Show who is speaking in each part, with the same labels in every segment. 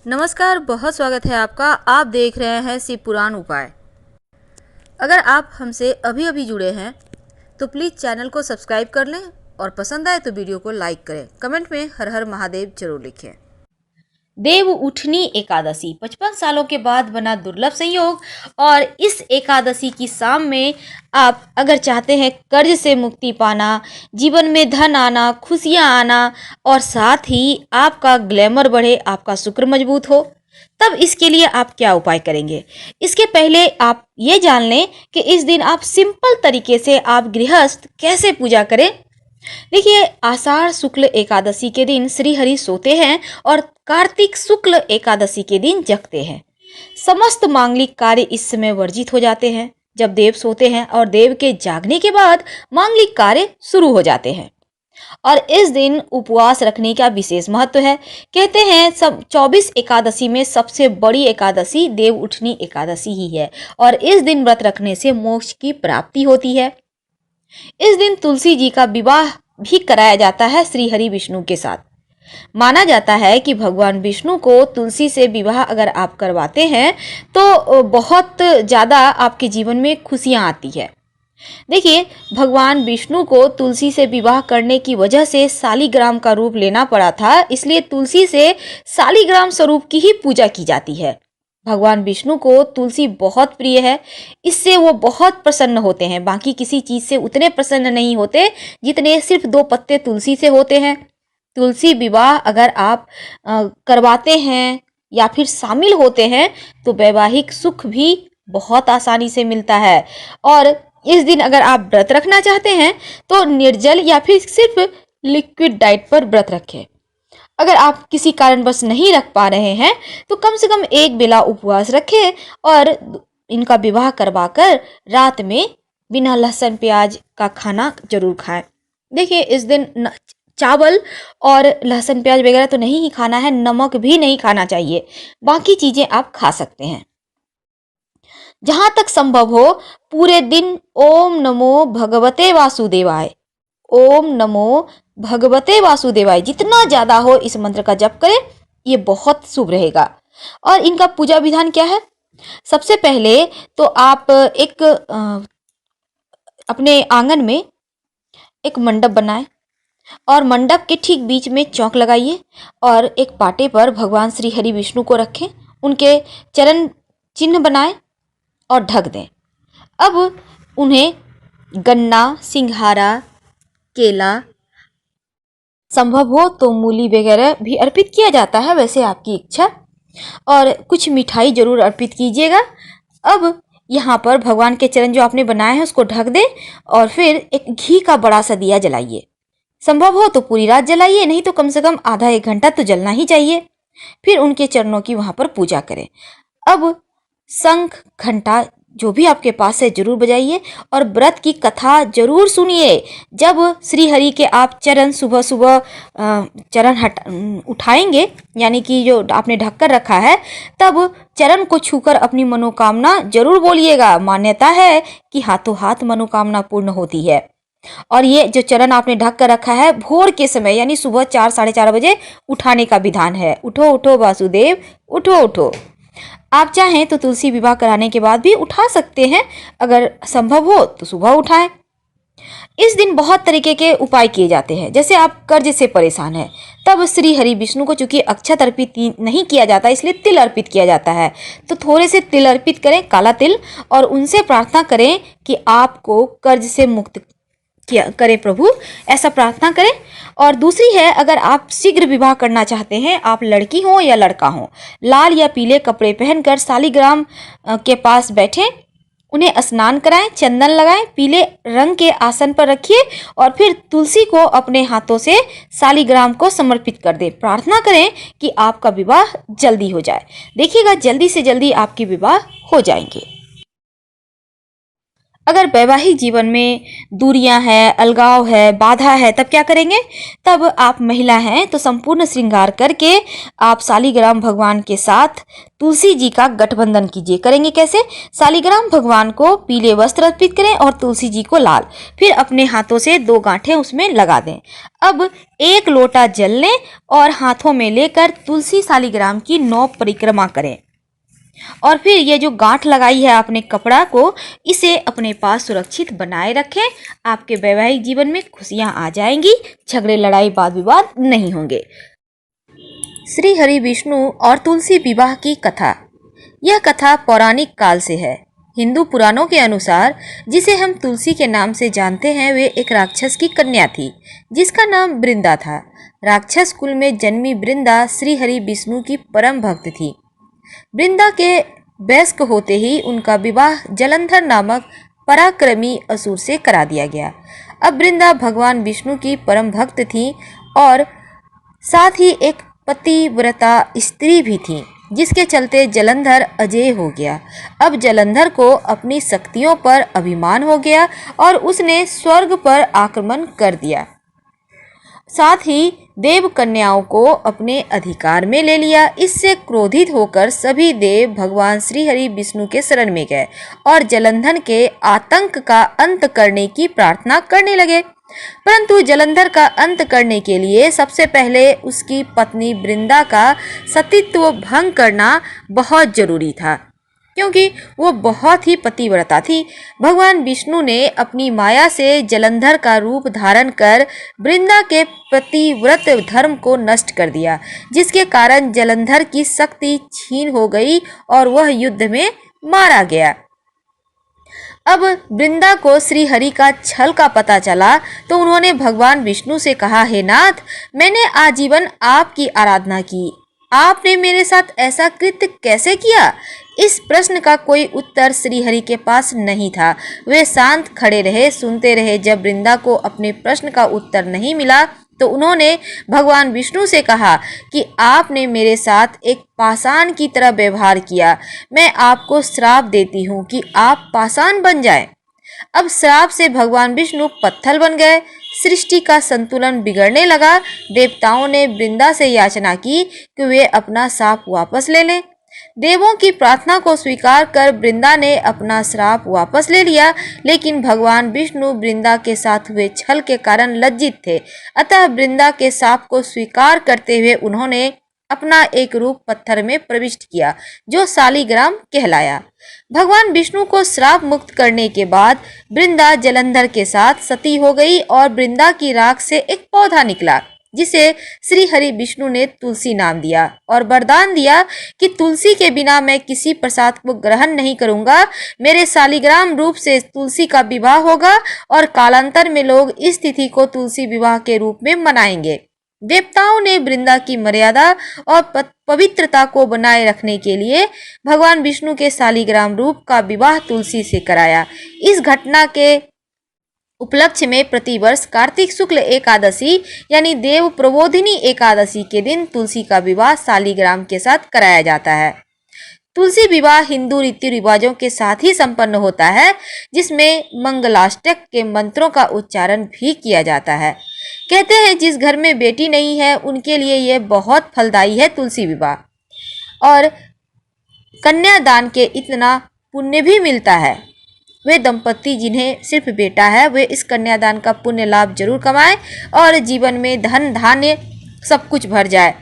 Speaker 1: नमस्कार, बहुत स्वागत है आपका। आप देख रहे हैं शिव पुराण उपाय। अगर आप हमसे अभी अभी जुड़े हैं तो प्लीज़ चैनल को सब्सक्राइब कर लें और पसंद आए तो वीडियो को लाइक करें। कमेंट में हर हर महादेव जरूर लिखें। देव उठनी एकादशी 55 सालों के बाद बना दुर्लभ संयोग। और इस एकादशी की शाम में आप अगर चाहते हैं कर्ज से मुक्ति पाना, जीवन में धन आना, खुशियां आना और साथ ही आपका ग्लैमर बढ़े, आपका शुक्र मजबूत हो, तब इसके लिए आप क्या उपाय करेंगे। इसके पहले आप ये जान लें कि इस दिन आप सिंपल तरीके से आप गृहस्थ कैसे पूजा करें। देखिए, आषाढ़ शुक्ल एकादशी के दिन श्री हरि सोते हैं और कार्तिक शुक्ल एकादशी के दिन जगते हैं। समस्त मांगलिक कार्य इस समय वर्जित हो जाते हैं जब देव सोते हैं, और देव के जागने के बाद मांगलिक कार्य शुरू हो जाते हैं। और इस दिन उपवास रखने का विशेष महत्व है। कहते हैं सब 24 एकादशी में सबसे बड़ी एकादशी देव उठनी एकादशी ही है, और इस दिन व्रत रखने से मोक्ष की प्राप्ति होती है। इस दिन तुलसी जी का विवाह भी कराया जाता है श्री हरि विष्णु के साथ। माना जाता है कि भगवान विष्णु को तुलसी से विवाह अगर आप करवाते हैं तो बहुत ज़्यादा आपके जीवन में खुशियाँ आती है। देखिए, भगवान विष्णु को तुलसी से विवाह करने की वजह से शालिग्राम का रूप लेना पड़ा था, इसलिए तुलसी से शालिग्राम स्वरूप की ही पूजा की जाती है। भगवान विष्णु को तुलसी बहुत प्रिय है, इससे वो बहुत प्रसन्न होते हैं। बाकी किसी चीज़ से उतने प्रसन्न नहीं होते जितने सिर्फ 2 पत्ते तुलसी से होते हैं। तुलसी विवाह अगर आप करवाते हैं या फिर शामिल होते हैं तो वैवाहिक सुख भी बहुत आसानी से मिलता है। और इस दिन अगर आप व्रत रखना चाहते हैं तो निर्जल या फिर सिर्फ लिक्विड डाइट पर व्रत रखें। अगर आप किसी कारणवश नहीं रख पा रहे हैं तो कम से कम एक बेला उपवास रखें और इनका विवाह करवाकर रात में बिना लहसुन प्याज का खाना जरूर खाएं। देखिए, इस दिन चावल और लहसुन प्याज वगैरह तो नहीं ही खाना है, नमक भी नहीं खाना चाहिए। बाकी चीजें आप खा सकते हैं। जहां तक संभव हो पूरे दिन ओम नमो भगवते वासुदेवाय, ओम नमो भगवते वासुदेवाय जितना ज्यादा हो इस मंत्र का जप करें, ये बहुत शुभ रहेगा। और इनका पूजा विधान क्या है। सबसे पहले तो आप एक अपने आंगन में एक मंडप बनाएं और मंडप के ठीक बीच में चौक लगाइए और एक पाटे पर भगवान श्री हरि विष्णु को रखें, उनके चरण चिन्ह बनाएं और ढक दें। अब उन्हें गन्ना, सिंघारा, केला, संभव हो तो मूली वगैरह भी अर्पित किया जाता है, वैसे आपकी इच्छा, और कुछ मिठाई जरूर अर्पित कीजिएगा। अब यहाँ पर भगवान के चरण जो आपने बनाए हैं उसको ढक दें और फिर एक घी का बड़ा सा दिया जलाइए। संभव हो तो पूरी रात जलाइए, नहीं तो कम से कम आधा 1 घंटा तो जलना ही चाहिए। फिर उनके चरणों की वहां पर पूजा करें। अब शंख, घंटा जो भी आपके पास है जरूर बजाइए और व्रत की कथा जरूर सुनिए। जब श्री हरि के आप चरण सुबह सुबह चरण उठाएंगे, यानी कि जो आपने ढक कर रखा है, तब चरण को छूकर अपनी मनोकामना जरूर बोलिएगा। मान्यता है कि हाथों हाथ मनोकामना पूर्ण होती है। और ये जो चरण आपने ढक कर रखा है, भोर के समय यानी सुबह 4 साढ़े 4 बजे उठाने का विधान है। उठो उठो वासुदेव, उठो उठो। आप चाहें तो तुलसी विवाह कराने के बाद भी उठा सकते हैं, अगर संभव हो तो सुबह उठाएं। इस दिन बहुत तरीके के उपाय किए जाते हैं। जैसे आप कर्ज से परेशान हैं, तब श्री हरि विष्णु को चूंकि अक्षत अर्पित नहीं किया जाता, इसलिए तिल अर्पित किया जाता है, तो थोड़े से तिल अर्पित करें, काला तिल, और उनसे प्रार्थना करें कि आपको कर्ज से मुक्त किया करें प्रभु, ऐसा प्रार्थना करें। और दूसरी है, अगर आप शीघ्र विवाह करना चाहते हैं, आप लड़की हो या लड़का हो, लाल या पीले कपड़े पहनकर शालिग्राम के पास बैठें, उन्हें स्नान कराएं, चंदन लगाएं, पीले रंग के आसन पर रखिए और फिर तुलसी को अपने हाथों से शालिग्राम को समर्पित कर दें। प्रार्थना करें कि आपका विवाह जल्दी हो जाए। देखिएगा, जल्दी से जल्दी आपकी विवाह हो जाएंगे। अगर वैवाहिक जीवन में दूरियां हैं, अलगाव है, बाधा है, तब क्या करेंगे? तब आप महिला हैं तो संपूर्ण श्रृंगार करके आप शालिग्राम भगवान के साथ तुलसी जी का गठबंधन कीजिए। करेंगे कैसे? शालिग्राम भगवान को पीले वस्त्र अर्पित करें और तुलसी जी को लाल। फिर अपने हाथों से 2 गांठें उसमें लगा दें। अब 1 लोटा जल लें और हाथों में लेकर तुलसी शालिग्राम की 9 परिक्रमा करें। और फिर ये जो गांठ लगाई है आपने कपड़ा को, इसे अपने पास सुरक्षित बनाए रखें। आपके वैवाहिक जीवन में खुशियां आ जाएंगी, झगड़े लड़ाई वाद विवाद नहीं होंगे। श्री हरि विष्णु और तुलसी विवाह की कथा। यह कथा पौराणिक काल से है। हिंदू पुराणों के अनुसार जिसे हम तुलसी के नाम से जानते हैं, वे एक राक्षस की कन्या थी जिसका नाम वृंदा था। राक्षस कुल में जन्मी वृंदा श्री हरि विष्णु की परम भक्त थी। वृंदा के वयस्क होते ही उनका विवाह जलंधर नामक पराक्रमी असुर से करा दिया गया। अब वृंदा भगवान विष्णु की परम भक्त थी और साथ ही एक पतिव्रता स्त्री भी थी, जिसके चलते जलंधर अजेय हो गया। अब जलंधर को अपनी शक्तियों पर अभिमान हो गया और उसने स्वर्ग पर आक्रमण कर दिया। साथ ही देव कन्याओं को अपने अधिकार में ले लिया। इससे क्रोधित होकर सभी देव भगवान श्री हरि विष्णु के शरण में गए और जलंधर के आतंक का अंत करने की प्रार्थना करने लगे। परंतु जलंधर का अंत करने के लिए सबसे पहले उसकी पत्नी वृंदा का सतीत्व भंग करना बहुत जरूरी था, क्योंकि वो बहुत ही पतिव्रता थी। भगवान विष्णु ने अपनी माया से जलंधर का रूप धारण कर वृंदा के पतिव्रत धर्म को नष्ट कर दिया, जिसके कारण जलंधर की शक्ति छीन हो गई और वह युद्ध में मारा गया। अब वृंदा को श्री हरि का छल का पता चला तो उन्होंने भगवान विष्णु से कहा, हे नाथ, मैंने आजीवन आपकी आराधना की, आपने मेरे साथ ऐसा कृत्य कैसे किया? इस प्रश्न का कोई उत्तर श्री हरि के पास नहीं था। वे शांत खड़े रहे, सुनते रहे। जब वृंदा को अपने प्रश्न का उत्तर नहीं मिला तो उन्होंने भगवान विष्णु से कहा कि आपने मेरे साथ एक पाषाण की तरह व्यवहार किया। मैं आपको श्राप देती हूँ कि आप पाषाण बन जाएं। अब श्राप से भगवान विष्णु पत्थर बन गए। सृष्टि का संतुलन बिगड़ने लगा। देवताओं ने वृंदा से याचना की कि वे अपना श्राप वापस ले लें। देवों की प्रार्थना को स्वीकार कर वृंदा ने अपना श्राप वापस ले लिया, लेकिन भगवान विष्णु वृंदा के साथ हुए छल के कारण लज्जित थे। अतः वृंदा के श्राप को स्वीकार करते हुए उन्होंने अपना एक रूप पत्थर में प्रविष्ट किया, जो शालिग्राम कहलाया। भगवान विष्णु को श्राप मुक्त करने के बाद वृंदा जलंधर के साथ सती हो गई और वृंदा की राख से एक पौधा निकला, जिसे श्री हरि विष्णु ने तुलसी नाम दिया और वरदान दिया कि तुलसी के बिना मैं किसी प्रसाद को ग्रहण नहीं करूंगा। मेरे शालिग्राम रूप से तुलसी का विवाह होगा और कालांतर में लोग इस तिथि को तुलसी विवाह के रूप में मनाएंगे। देवताओं ने वृंदा की मर्यादा और पवित्रता को बनाए रखने के लिए भगवान विष्णु के शालिग्राम रूप का विवाह तुलसी से कराया। इस घटना के उपलक्ष्य में प्रतिवर्ष कार्तिक शुक्ल एकादशी यानी देव प्रबोधिनी एकादशी के दिन तुलसी का विवाह शालिग्राम के साथ कराया जाता है। तुलसी विवाह हिंदू रीति रिवाजों के साथ ही संपन्न होता है, जिसमें मंगलाष्टक के मंत्रों का उच्चारण भी किया जाता है। कहते हैं जिस घर में बेटी नहीं है उनके लिए यह बहुत फलदायी है तुलसी विवाह, और कन्यादान के इतना पुण्य भी मिलता है। वे दंपति जिन्हें सिर्फ बेटा है, वे इस कन्यादान का पुण्य लाभ जरूर कमाएं और जीवन में धन धान्य सब कुछ भर जाए।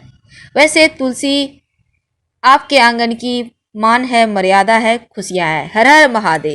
Speaker 1: वैसे तुलसी आपके आंगन की मान है, मर्यादा है, खुशियां है। हर हर महादेव।